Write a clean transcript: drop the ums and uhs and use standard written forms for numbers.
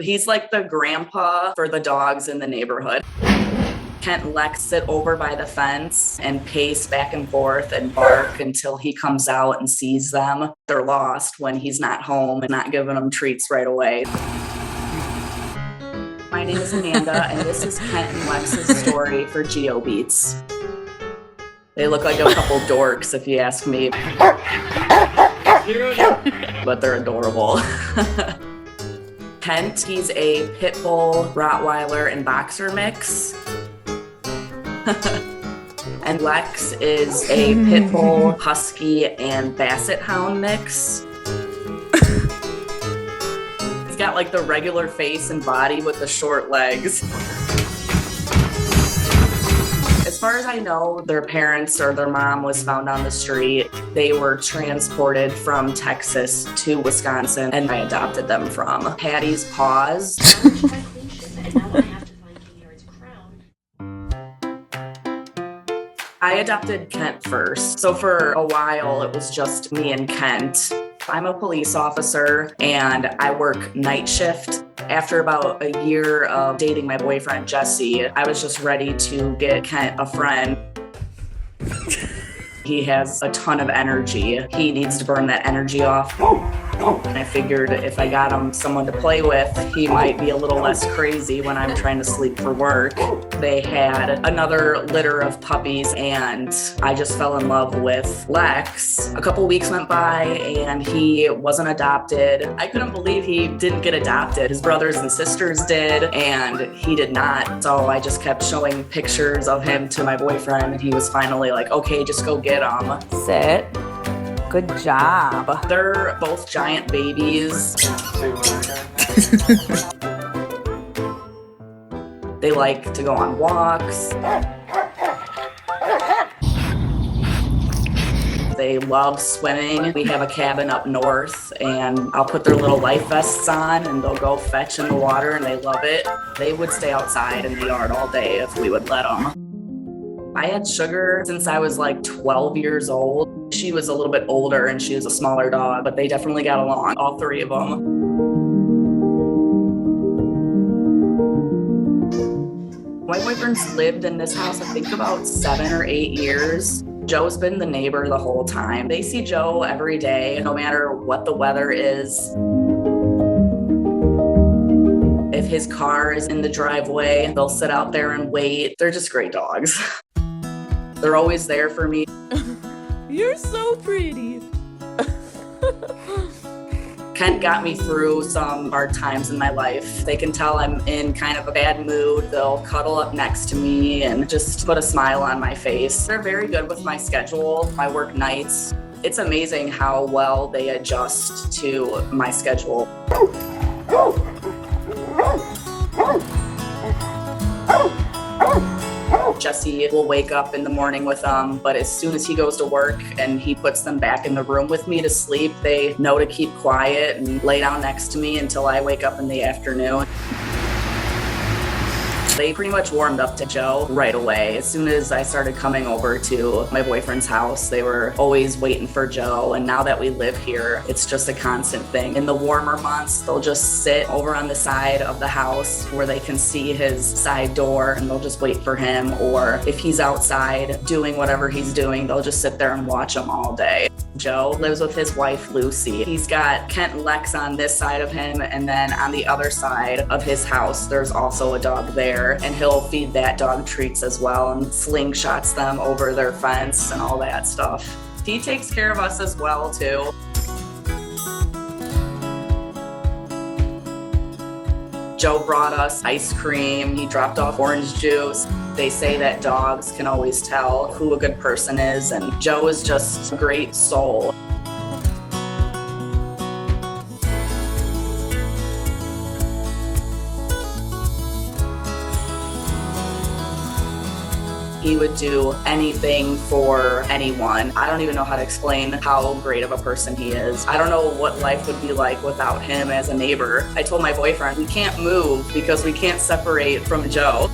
He's like the grandpa for the dogs in the neighborhood. Kent and Lex sit over by the fence and pace back and forth and bark until he comes out and sees them. They're lost when he's not home and not giving them treats right away. My name is Amanda, and this is Kent and Lex's story for GeoBeats. They look like a couple dorks, if you ask me. But they're adorable. Kent, he's a pit bull, Rottweiler, and boxer mix. And Lex is a pit bull, husky, and basset hound mix. He's got like the regular face and body with the short legs. As far as I know, their parents or their mom was found on the street. They were transported from Texas to Wisconsin, and I adopted them from Patty's Paws. I adopted Kent first. So for a while, it was just me and Kent. I'm a police officer and I work night shift. After about a year of dating my boyfriend, Jesse, I was just ready to get Kent a friend. He has a ton of energy. He needs to burn that energy off. And I figured if I got him someone to play with, he might be a little less crazy when I'm trying to sleep for work. They had another litter of puppies and I just fell in love with Lex. A couple weeks went by and he wasn't adopted. I couldn't believe he didn't get adopted. His brothers and sisters did and he did not. So I just kept showing pictures of him to my boyfriend and he was finally like, okay, just go get him. Sit. Good job. They're both giant babies. They like to go on walks. They love swimming. We have a cabin up north and I'll put their little life vests on and they'll go fetch in the water and they love it. They would stay outside in the yard all day if we would let them. I had Sugar since I was like 12 years old. She was a little bit older and she was a smaller dog, but they definitely got along, all three of them. My boyfriend's lived in this house, I think about 7 or 8 years. Joe's been the neighbor the whole time. They see Joe every day, no matter what the weather is. If his car is in the driveway, they'll sit out there and wait. They're just great dogs. They're always there for me. You're so pretty. Kent got me through some hard times in my life. They can tell I'm in kind of a bad mood. They'll cuddle up next to me and just put a smile on my face. They're very good with my schedule. I work nights. It's amazing how well they adjust to my schedule. Jesse will wake up in the morning with them, but as soon as he goes to work and he puts them back in the room with me to sleep, they know to keep quiet and lay down next to me until I wake up in the afternoon. They pretty much warmed up to Joe right away. As soon as I started coming over to my boyfriend's house, they were always waiting for Joe. And now that we live here, it's just a constant thing. In the warmer months, they'll just sit over on the side of the house where they can see his side door and they'll just wait for him. Or if he's outside doing whatever he's doing, they'll just sit there and watch him all day. Joe lives with his wife, Lucy. He's got Kent and Lex on this side of him, and then on the other side of his house, there's also a dog there, and he'll feed that dog treats as well and slingshots them over their fence and all that stuff. He takes care of us as well, too. Joe brought us ice cream. He dropped off orange juice. They say that dogs can always tell who a good person is, and Joe is just a great soul. He would do anything for anyone. I don't even know how to explain how great of a person he is. I don't know what life would be like without him as a neighbor. I told my boyfriend, we can't move because we can't separate from Joe.